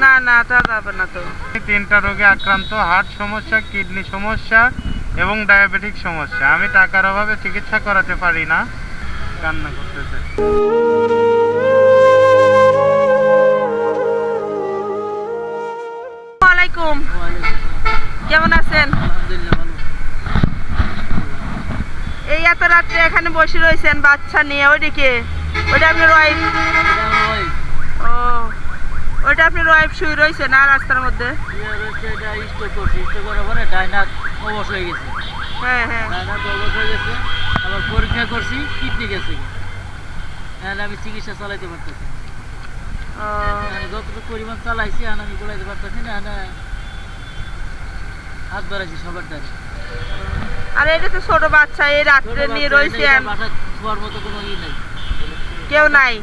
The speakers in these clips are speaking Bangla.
না না তা যাবে না তো। 3টা রোগে আক্রান্ত, হার্ট সমস্যা, কিডনি সমস্যা এবং ডায়াবেটিক সমস্যা। আমি টাকার অভাবে চিকিৎসা করাতে পারি না। কান্না করতেছে। ওয়ালাইকুম, কেমন আছেন? এই এত রাত্রে এখানে বসে রয়েছেন বাচ্চা নিয়ে, ওইদিকে ওইটা আপনার ওয়াইফ? ও, ওইটা আপনার ওয়াইফ শুয়ে রয়েছে না রাস্তার মধ্যে? হ্যাঁ হ্যাঁ, আবার পরীক্ষা করছি, কিডনি গেছে, আমি চিকিৎসা চালাইতে পারতেছি। যতটুকু পরিমাণ চালাইছি আমি বলাইতে পারতেছি না, হাত বাড়াইছি সবার দ্বারা। আর এটা তো ছোট বাচ্চা, এই রাত্রে নিয়ে রয়েছেন, শোয়ার মতো কোনো ই নাই, কেউ নাই?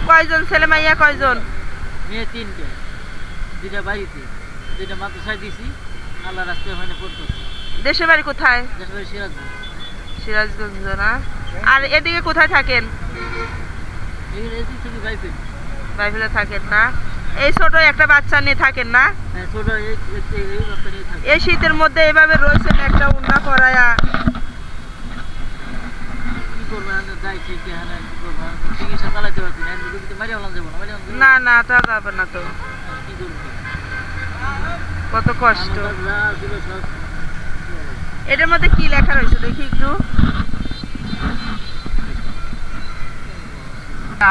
কয়জন ছেলে মাইয়া কয়জন? মেয়ে 3টে, 2টা বাড়িতে, 2টা মাদ্রাসায় দিছি, আল্লাহ রাস্তায় ওখানে পড়তেছে। দেশের বাড়ি কোথায়? দেশের বাড়ি সিরাজগঞ্জ। সিরাজগঞ্জ না? আর এদিকে কোথায় থাকেন? এদিক থেকে বাইফেলে থাকেন না? এই ছোট একটা বাচ্চা নিয়ে থাকেন না? হ্যাঁ, ছোট এই বাচ্চা নিয়ে থাকি। এই শীতের মধ্যে এভাবে রয়েছেন একটা উন্না করায়া, কি করবেন? যাইছে কি হ্যাঁ, কি করবেন? চিকিৎসা চালাইতে পারছি না, মারিয়া হলাম যাবো না না তা যাবে না তো। কি করবো? কত কষ্ট। যা ছিল সব। এটার মধ্যে কি লেখা রয়েছে দেখি একটু।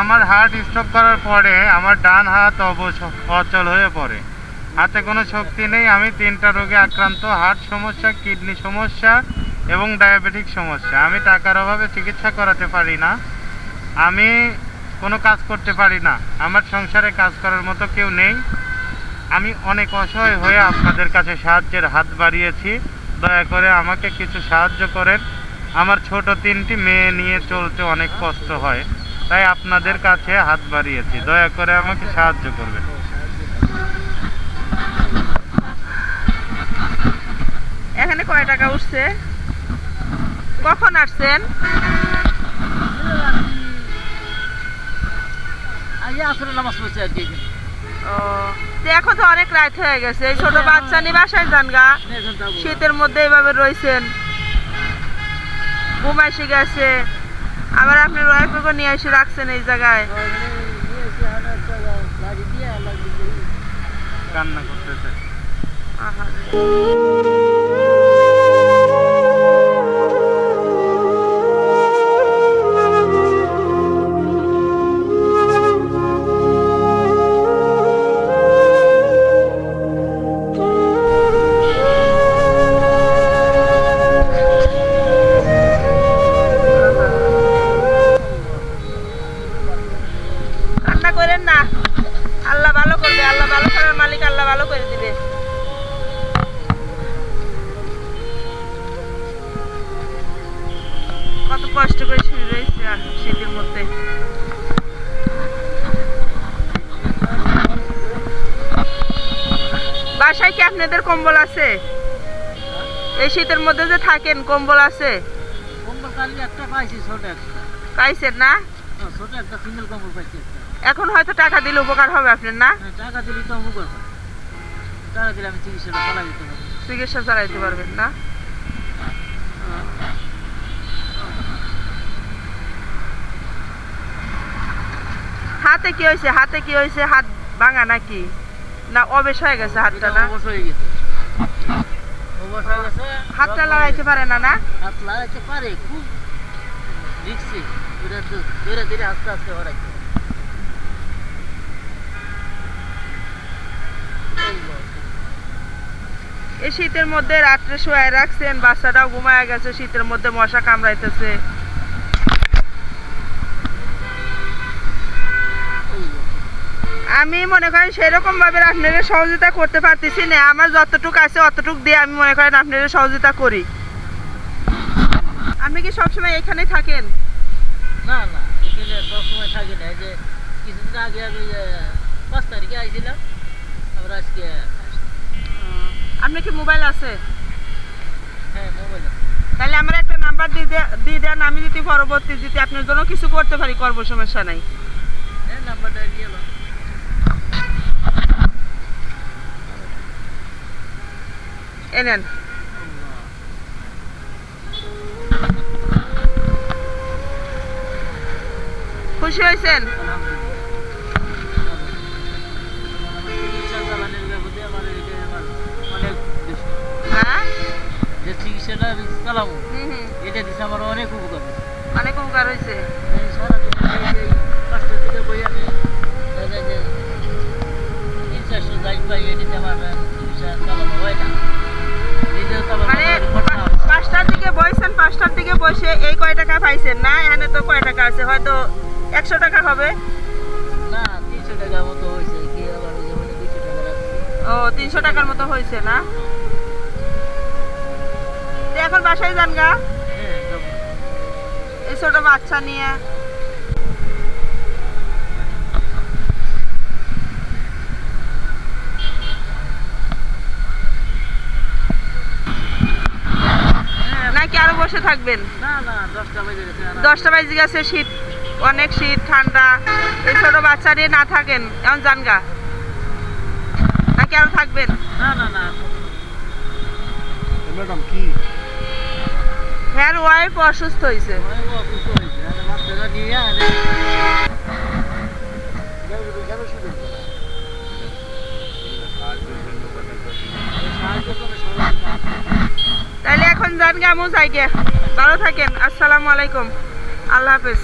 আমার হার্ট স্ট্রোক করার পরে আমার ডান হাত অচল হয়ে পড়ে, হাতে কোনো শক্তি নেই। আমি 3টা রোগে আক্রান্ত, হার্ট সমস্যা, কিডনি সমস্যা এবং ডায়াবেটিক সমস্যা। আমি টাকার অভাবে চিকিৎসা করাতে পারি না। আমি কোনো কাজ করতে পারি না, আমার সংসারে কাজ করার মতো কেউ নেই। আমি অনেক অসহায় হয়ে আপনাদের কাছে সাহায্যের হাত বাড়িয়েছি। দয়া করে আমাকে কিছু সাহায্য করেন। আমার ছোট 3টি মেয়ে নিয়ে চলতে অনেক কষ্ট হয়, তাই আপনাদের কাছে হাত বাড়িয়েছি। দয়া করে আমাকে সাহায্য করবেন। এখানে কয় টাকা উঠছে? কখন আসছেন? আসলে নামাজ পড়ছে আর কি। ও, তো এখন তো অনেক রাত হয়ে গেছে, এই ছোট বাচ্চা নিয়ে বাসায় যান গা। শীতের মধ্যে এইভাবে রয়েছেন, ঘুম এসে গেছে, আবার আপনার ওয়াইফকে নিয়ে এসে রাখছেন এই জায়গায়। কান্না করতেছে। কান্না করেন না, আল্লাহ ভালো করবে, আল্লাহ ভালো করার মালিক, আল্লাহ ভালো করে দিবে। কত কষ্ট করে শুয়ে রয়েছে শীতের মধ্যে। বাসায় কি আপনাদের কম্বল আছে? এই শীতের মধ্যে যে থাকেন, কম্বল আছে? কম্বল কালি একটা পাইছি, ছোট একটা পাইছেন না? ছোট একটা সিঙ্গেল কম্বল পাইছি একটা। এখন হয়তো টাকা দিলে উপকার হবে আপনার না? টাকা দিলে তো উপকার হয়, টাকা দিলে আমি চিকিৎসাটা চালাই দিতে পারবো। চিকিৎসা চালাইতে পারবেন না? হাতে কি হয়েছে? হাতে কি হয়েছে? হাত ভাঙা নাকি না অবেশ হয়ে গেছে হাতটা? না অবশ হয়ে গেছে, অবশ হয়ে গেছে। হাতটা লড়াইতে পারে না? না হাত লাগাইতে পারে, খুব রিক্সি, ধীরে ধীরে আস্তে আস্তে হরাইতে। এই শীতের মধ্যে রাত্রে শুয়ে রাখছেন, বাচ্চাটাও ঘুমায় গেছে, শীতের মধ্যে মশা কামড়াইতেছে। আমি মনে করেন সেরকম ভাবে আপনাদের সহযোগিতা করতে পারতেছি না, আমার যতটুকু আছে অতটুকু দিয়ে আমি মনে করেন আপনাদের সহযোগিতা করি। আপনি কি সবসময় এখানেই থাকেন? না না, এখানে সবসময় থাকি না। যে কিছুদিন আগে আমি 5 তারিখে আইছিলাম, আবার আজকে। আপনার কি মোবাইল আছে? হ্যাঁ, মোবাইল আছে। তাহলে আমার একটা নাম্বার দিয়ে দেন, আমি যদি পরবর্তী যদি আপনার জন্য কিছু করতে পারি করবো, সমস্যা নাই। হ্যাঁ, নাম্বারটা নিয়ে নাও। এনেন। খুশি হয়েছেন? হ্যাঁ, যে চিকিৎসাটা চালাবো হুম হুম, এটা দিচ্ছে আমার অনেক উপকার হয়েছে। অনেক উপকার হয়েছে। এই সারাদিন এই কষ্ট থেকে বই আমি দেখা যায় যে 300-400 যাই পাই এটিতে আমার চিকিৎসা চালানো হয় না। নিজেও চালানো মানে হয়, খরচা হয়। 5টার দিকে বসেছেন, 5টার দিকে বসে এই কয় টাকা পাইছেন না? এখানে তো কয় টাকা আছে, হয়তো 100 টাকা হবে। না 300 টাকার মতো হয়েছে কি আবার ওই যে মানে 200 টাকা রাখছি। ও 300 টাকার মতো হয়েছে না? তো এখন বাসায় যান গা, হ্যাঁ যাবো। এই ছোট বাচ্চা নিয়ে। হ্যাঁ, নাকি আরো বসে থাকবেন? না না 10টা বেজে গেছে। 10টা বাজে গেছে, শীত, অনেক শীত, ঠান্ডা। এই ছোট বাচ্চা নিয়ে না থাকেন, এখন যান গা, নাকি আরো থাকবেন? না না না ম্যাডাম কি হ্যার ওয়াইফ অসুস্থ হয়েছে। অনেক অসুস্থ হয়েছে। আর বাচ্চাটা নিয়ে আরে সাহায্য করে সবাই। তাহলে এখন যান গা, আমু যাই গে। ভালো থাকেন। আসসালামু আলাইকুম, আল্লাহ হাফেজ।